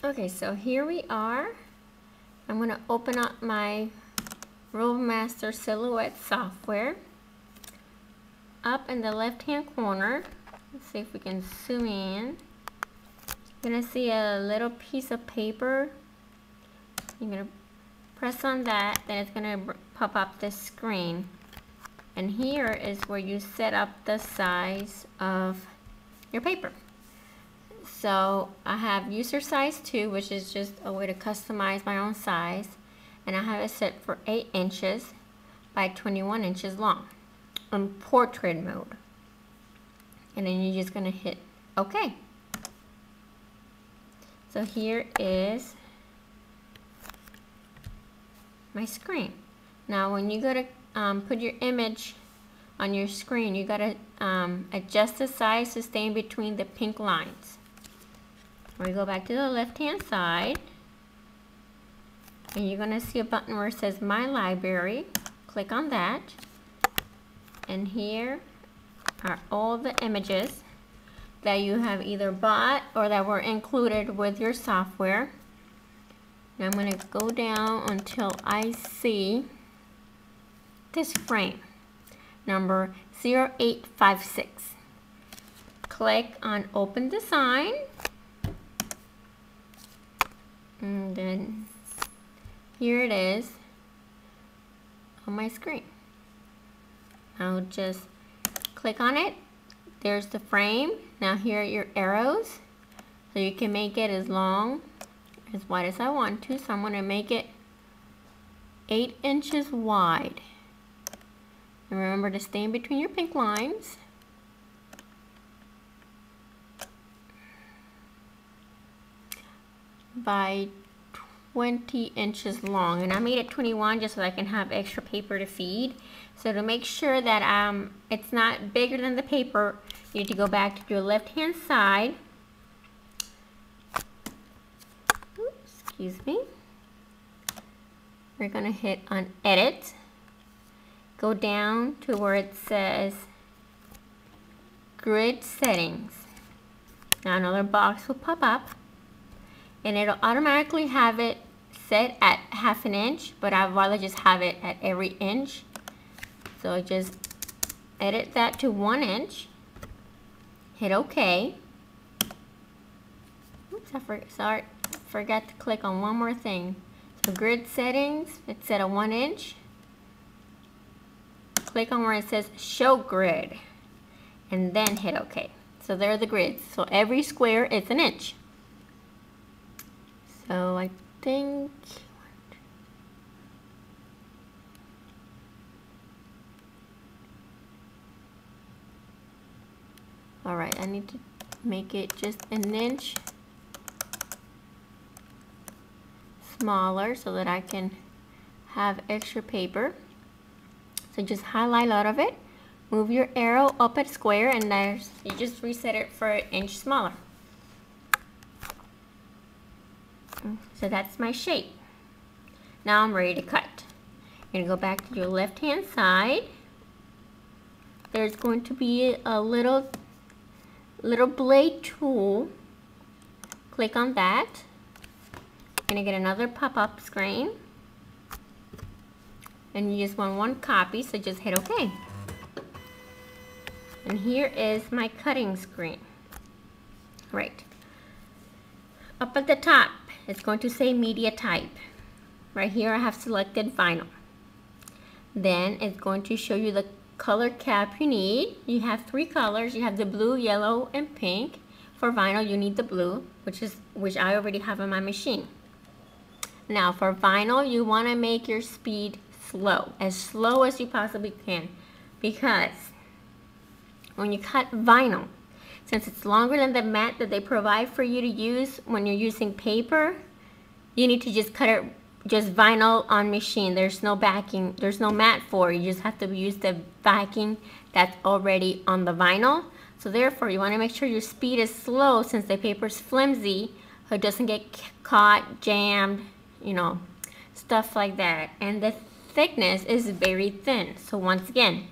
Okay, so here we are. I'm going to open up my Rollmaster Silhouette software. Up in the left hand corner, let's see if we can zoom in. You're going to see a little piece of paper. You're going to press on that, then it's going to pop up this screen. And here is where you set up the size of your paper. So I have user size 2, which is just a way to customize my own size. And I have it set for 8 inches by 21 inches long on portrait mode. And then you're just going to hit OK. So here is my screen. Now when you go to put your image on your screen, you got to adjust the size to stay in between the pink lines. We go back to the left hand side, and you're going to see a button where it says My Library. Click on that, and here are all the images that you have either bought or that were included with your software. Now I'm going to go down until I see this frame, number 0856. Click on Open Design. And then here it is on my screen. I'll just click on it. There's the frame. Now here are your arrows. So you can make it as long, as wide as I want to. So I'm going to make it 8 inches wide. And remember to stay in between your pink lines. By 20 inches long, and I made it 21 just so I can have extra paper to feed. So to make sure that it's not bigger than the paper, you need to go back to your left hand side. Oops, excuse me. We're gonna hit on Edit. Go down to where it says Grid Settings. Now another box will pop up, and it'll automatically have it set at 1/2 inch, but I'd rather just have it at every inch. So just edit that to 1 inch, hit OK. Oops, I forgot to click on one more thing. So grid settings, it's set at 1 inch. Click on where it says Show Grid, and then hit OK. So there are the grids. So every square is 1 inch. So I think alright, I need to make it just 1 inch smaller so that I can have extra paper. So just highlight out of it, move your arrow up at square, and there's, you just reset it for 1 inch smaller. So that's my shape. Now I'm ready to cut. You're going to go back to your left hand side. There's going to be a little blade tool. Click on that. You're going to get another pop-up screen. And you just want one copy, so just hit OK. And here is my cutting screen. Right. Up at the top, it's going to say media type. Right here I have selected vinyl. Then it's going to show you the color cap you need. You have 3 colors. You have the blue, yellow, and pink. For vinyl you need the blue, which I already have on my machine. Now for vinyl, you want to make your speed slow as you possibly can, because when you cut vinyl, since it's longer than the mat that they provide for you to use when you're using paper, you need to just cut it just vinyl on machine. There's no backing, there's no mat for it. You just have to use the backing that's already on the vinyl. So therefore you want to make sure your speed is slow, since the paper's flimsy, so it doesn't get caught, jammed, you know, stuff like that. And the thickness is very thin. So once again,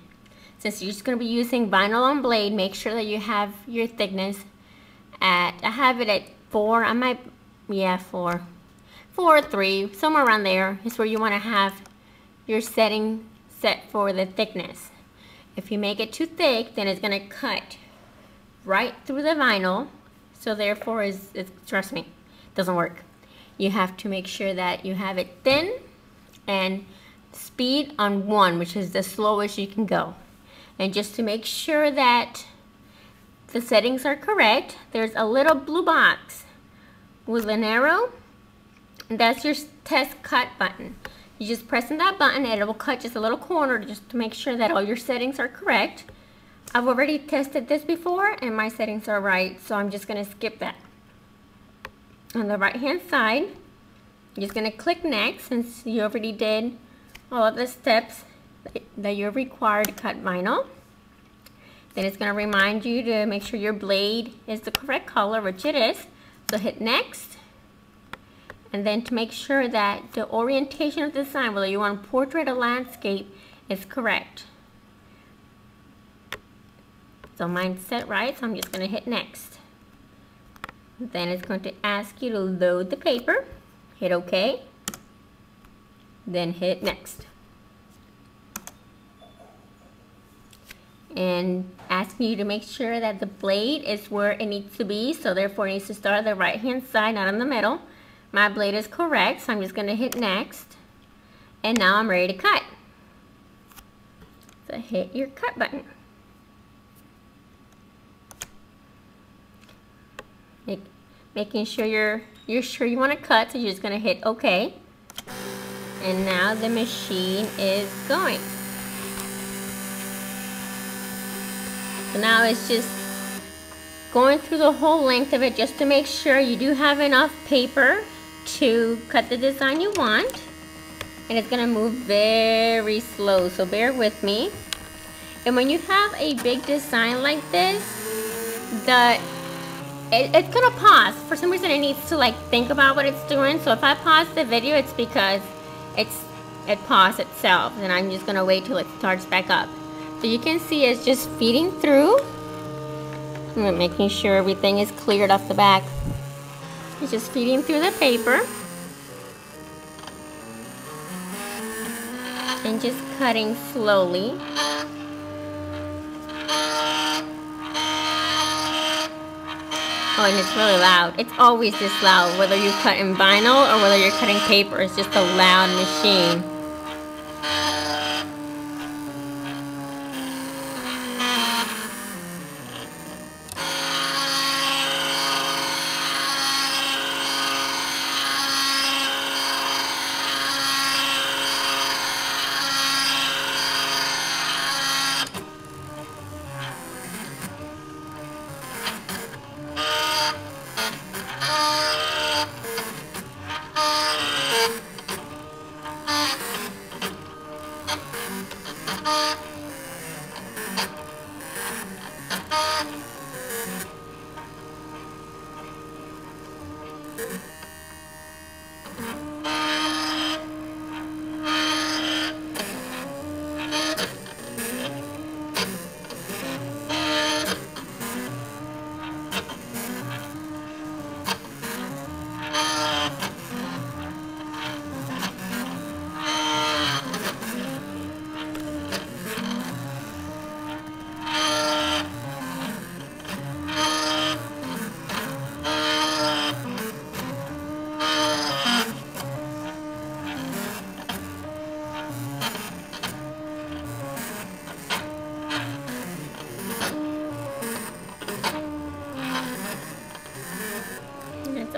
since you're just going to be using vinyl on blade, make sure that you have your thickness at, I have it at 4 on my yeah, 4 or 3, somewhere around there is where you want to have your setting set for the thickness. If you make it too thick, then it's going to cut right through the vinyl, so therefore trust me, it doesn't work. You have to make sure that you have it thin and speed on 1, which is the slowest you can go. And just to make sure that the settings are correct, there's a little blue box with an arrow, and that's your test cut button. You just press on that button and it will cut just a little corner just to make sure that all your settings are correct. I've already tested this before and my settings are right, so I'm just going to skip that. On the right hand side, you're just going to click next since you already did all of the steps that you're required to cut vinyl. Then it's going to remind you to make sure your blade is the correct color, which it is. So hit next. And then to make sure that the orientation of the design, whether you want portrait or landscape, is correct. So mine's set right, so I'm just going to hit next. Then it's going to ask you to load the paper. Hit OK. Then hit next. And asking you to make sure that the blade is where it needs to be, so therefore it needs to start on the right hand side, not in the middle. My blade is correct, so I'm just going to hit next. And now I'm ready to cut. So hit your cut button. Making sure you're sure you want to cut, so you're just going to hit OK. And now the machine is going. So now it's just going through the whole length of it just to make sure you do have enough paper to cut the design you want. And it's going to move very slow, so bear with me. And when you have a big design like this, it's going to pause. For some reason it needs to think about what it's doing. So if I pause the video, it's because it paused itself. And I'm just going to wait till it starts back up. So you can see it's just feeding through. I'm making sure everything is cleared off the back. It's just feeding through the paper. And just cutting slowly. Oh, and it's really loud. It's always this loud, whether you cut in vinyl or whether you're cutting paper. It's just a loud machine.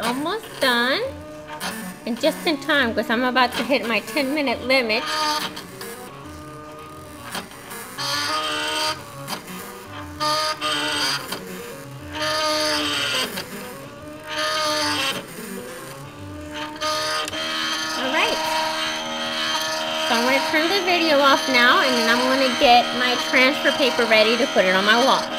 Almost done, and just in time because I'm about to hit my 10-minute limit. Alright, so I'm going to turn the video off now, and then I'm going to get my transfer paper ready to put it on my wall.